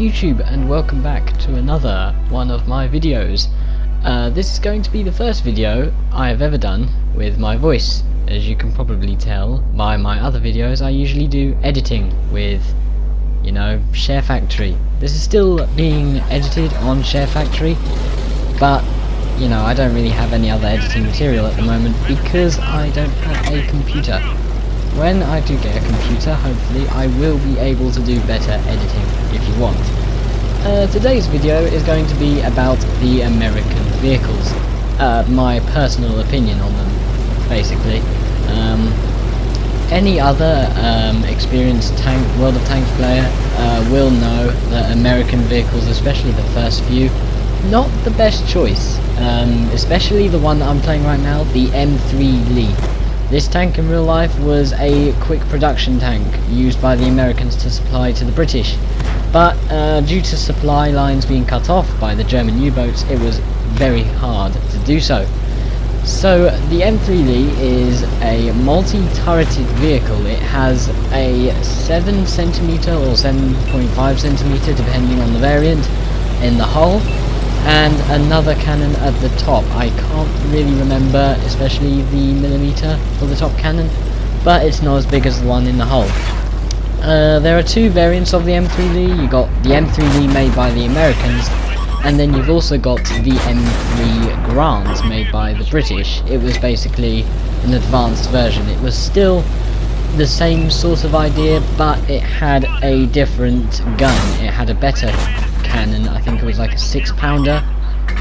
YouTube, and welcome back to another one of my videos. This is going to be the first video I have ever done with my voice. As you can probably tell by my other videos, I usually do editing with, you know, Share Factory. This is still being edited on Share Factory, but, you know, I don't really have any other editing material at the moment because I don't have a computer. When I do get a computer, hopefully I will be able to do better editing if you want. Today's video is going to be about the American vehicles. My personal opinion on them, basically. Any other experienced World of Tanks player will know that American vehicles, especially the first few, not the best choice. Especially the one that I'm playing right now, the M3 Lee. This tank in real life was a quick production tank used by the Americans to supply to the British, but due to supply lines being cut off by the German U-boats, it was very hard to do so. So the M3 Lee is a multi-turreted vehicle. It has a 7cm or 7.5cm, depending on the variant, in the hull, and another cannon at the top. I can't really remember, especially the millimeter for the top cannon, but it's not as big as the one in the hull. There are two variants of the M3 Lee. You got the M3 Lee made by the Americans, and then you've also got the M3 Grant made by the British. It was basically an advanced version. It was still the same sort of idea, but it had a different gun. It had a better cannon. I think it was like a 6-pounder,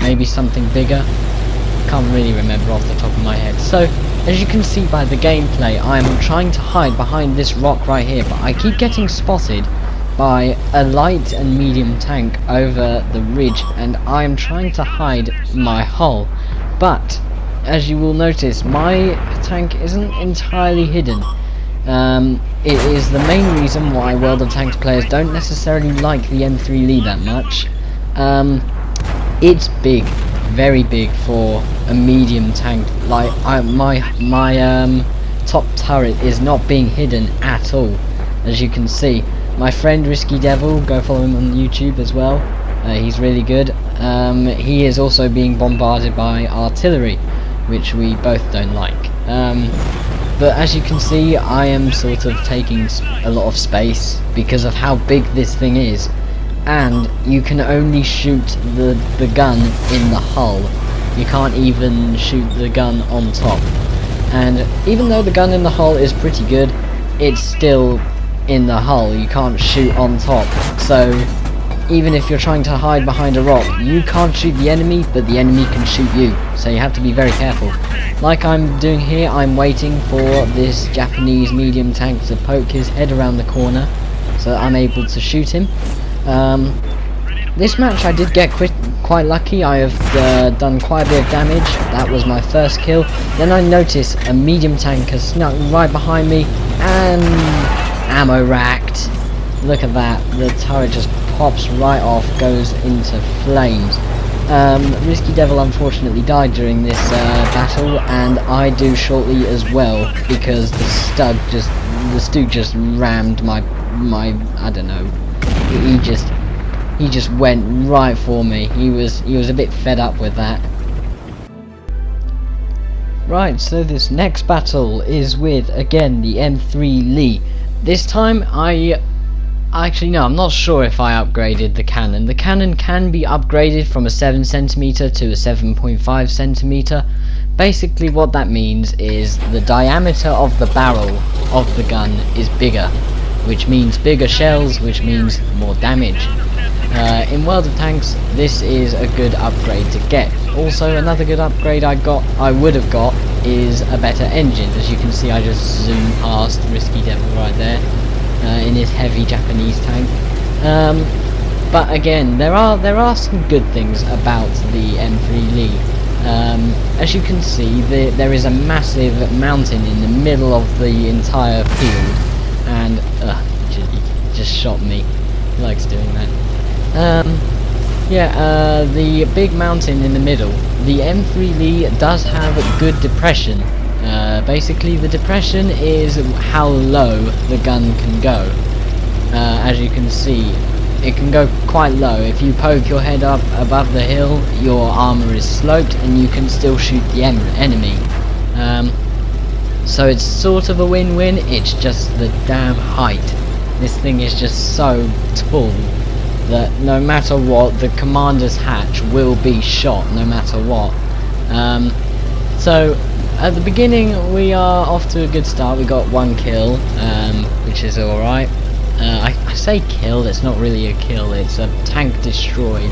maybe something bigger. Can't really remember off the top of my head. So, as you can see by the gameplay, I am trying to hide behind this rock right here, but I keep getting spotted by a light and medium tank over the ridge, and I am trying to hide my hull. But, as you will notice, my tank isn't entirely hidden. It is the main reason why World of Tanks players don't necessarily like the M3 Lee that much. It's big, very big for a medium tank. Like my top turret is not being hidden at all, as you can see. My friend Risky Devil, go follow him on YouTube as well. He's really good. He is also being bombarded by artillery, which we both don't like. But as you can see, I am sort of taking a lot of space because of how big this thing is, and you can only shoot the gun in the hull. You can't even shoot the gun on top. And even though the gun in the hull is pretty good, it's still in the hull. You can't shoot on top. So even if you're trying to hide behind a rock, you can't shoot the enemy, but the enemy can shoot you. So you have to be very careful. Like I'm doing here, I'm waiting for this Japanese medium tank to poke his head around the corner so that I'm able to shoot him. This match I did get quite lucky. I have done quite a bit of damage. That was my first kill. Then I notice a medium tank has snuck right behind me, and ammo racked. Look at that, the turret just pops right off, goes into flames. Risky Devil unfortunately died during this battle, and I do shortly as well, because the Stug just rammed my I don't know. He just went right for me. He was a bit fed up with that. Right, so this next battle is with, again, the M3 Lee. This time actually, no, I'm not sure if I upgraded the cannon. The cannon can be upgraded from a 7cm to a 7.5cm. Basically what that means is the diameter of the barrel of the gun is bigger, which means bigger shells, which means more damage. In World of Tanks, this is a good upgrade to get. Also, another good upgrade I would have got is a better engine. As you can see, I just zoomed past Risky Devil right there. In his heavy Japanese tank. But again, there are some good things about the M3 Lee. As you can see, there is a massive mountain in the middle of the entire field, and he just shot me. He likes doing that. The big mountain in the middle. The M3 Lee does have a good depression. Basically, the depression is how low the gun can go. As you can see, it can go quite low. If you poke your head up above the hill, your armor is sloped and you can still shoot the enemy. So it's sort of a win-win, it's just the damn height. This thing is just so tall that no matter what, the commander's hatch will be shot no matter what. So at the beginning we are off to a good start. We got 1 kill, which is alright. I say kill, it's not really a kill, it's a tank destroyed.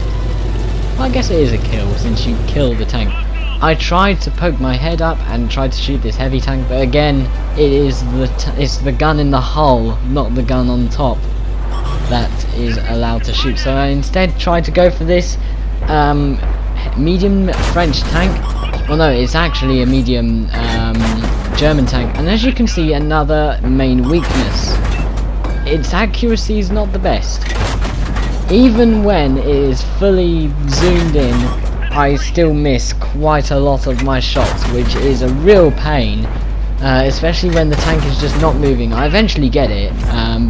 Well, I guess it is a kill since you kill the tank. I tried to poke my head up and tried to shoot this heavy tank, but again, it's the gun in the hull, not the gun on top, that is allowed to shoot. So I instead tried to go for this medium French tank. Well, no, it's actually a medium German tank, and as you can see, another main weakness. Its accuracy is not the best. Even when it is fully zoomed in, I still miss quite a lot of my shots, which is a real pain, especially when the tank is just not moving. I eventually get it,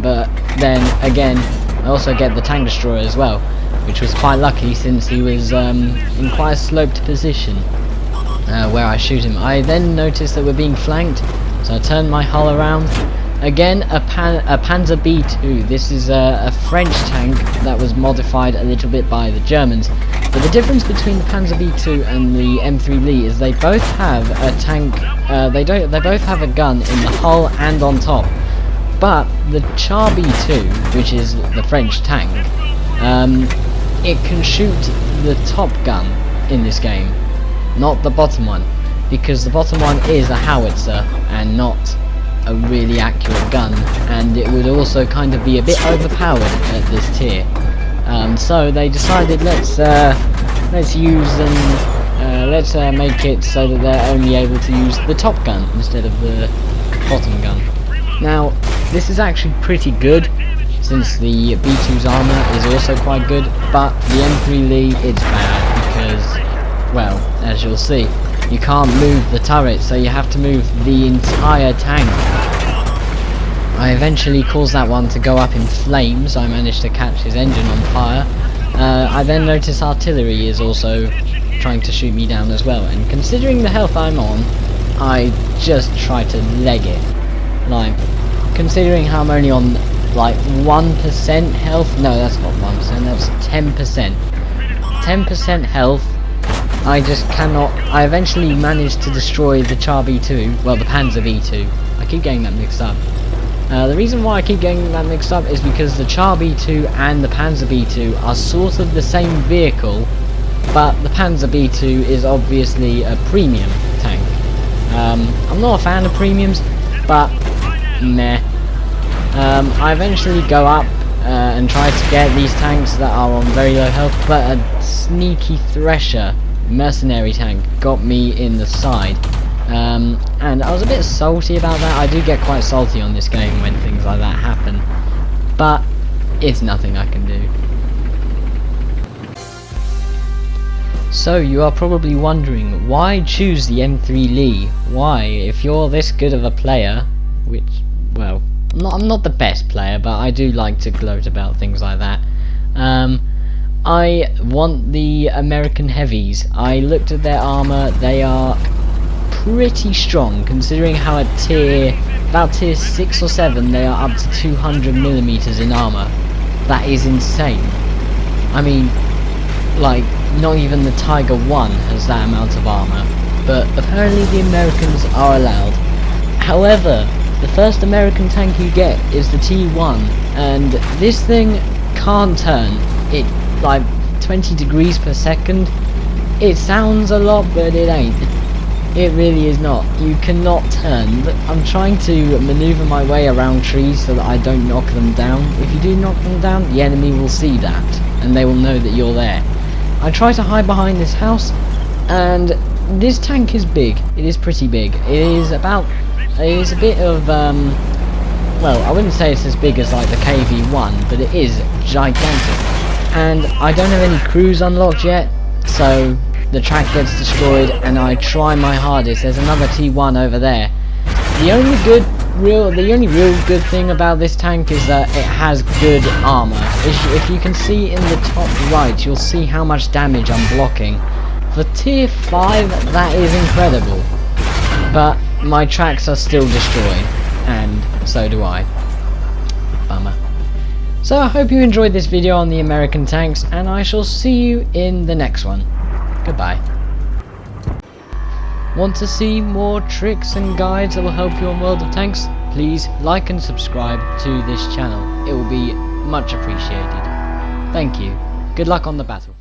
but then again, I also get the tank destroyer as well, which was quite lucky since he was in quite a sloped position where I shoot him. I then noticed that we're being flanked, so I turned my hull around. Again, a Panzer B2. This is a French tank that was modified a little bit by the Germans. But the difference between the Panzer B2 and the M3 Lee is they both have a tank. They both have a gun in the hull and on top. But the Char B2, which is the French tank, it can shoot the top gun in this game, not the bottom one, because the bottom one is a howitzer and not a really accurate gun, and it would also kind of be a bit overpowered at this tier. So they decided let's use and let's make it so that they're only able to use the top gun instead of the bottom gun. Now this is actually pretty good since the B2's armor is also quite good, but the M3 Lee it's bad because, well, as you'll see, you can't move the turret, so you have to move the entire tank. I eventually caused that one to go up in flames. I managed to catch his engine on fire. I then noticed artillery is also trying to shoot me down as well, and considering the health I'm on, I just try to leg it. Like, considering how I'm only on like 1% health, no, that's not 1%, that's 10%. 10% health. I just cannot. I eventually managed to destroy the Char B2, well, the Panzer B2. I keep getting that mixed up. The reason why I keep getting that mixed up is because the Char B2 and the Panzer B2 are sort of the same vehicle, but the Panzer B2 is obviously a premium tank. I'm not a fan of premiums, but meh. I eventually go up and try to get these tanks that are on very low health, but a sneaky Thresher mercenary tank got me in the side, and I was a bit salty about that. I do get quite salty on this game when things like that happen, but it's nothing I can do. So you are probably wondering, why choose the M3 Lee? Why, if you're this good of a player, which, well, I'm not the best player, but I do like to gloat about things like that. I want the American heavies. I looked at their armor. They are pretty strong, considering how about tier 6 or 7, they are up to 200mm in armor. That is insane. I mean, like, not even the Tiger 1 has that amount of armor, but apparently the Americans are allowed. However, the first American tank you get is the T1, and this thing can't turn. It, like, 20 degrees per second. It sounds a lot, but it ain't. It really is not. You cannot turn. I'm trying to maneuver my way around trees so that I don't knock them down. If you do knock them down, the enemy will see that, and they will know that you're there. I try to hide behind this house, and this tank is big. It is pretty big. It is a bit of, well, I wouldn't say it's as big as like the KV-1, but it is gigantic. And I don't have any crews unlocked yet, so the track gets destroyed, and I try my hardest. There's another T1 over there. The the only real good thing about this tank is that it has good armor. If you can see in the top right, you'll see how much damage I'm blocking. For tier 5, that is incredible. But my tracks are still destroyed, and so do I. Bummer. So I hope you enjoyed this video on the American tanks, and I shall see you in the next one. Goodbye. Want to see more tricks and guides that will help you on World of Tanks? Please like and subscribe to this channel. It will be much appreciated. Thank you. Good luck on the battle.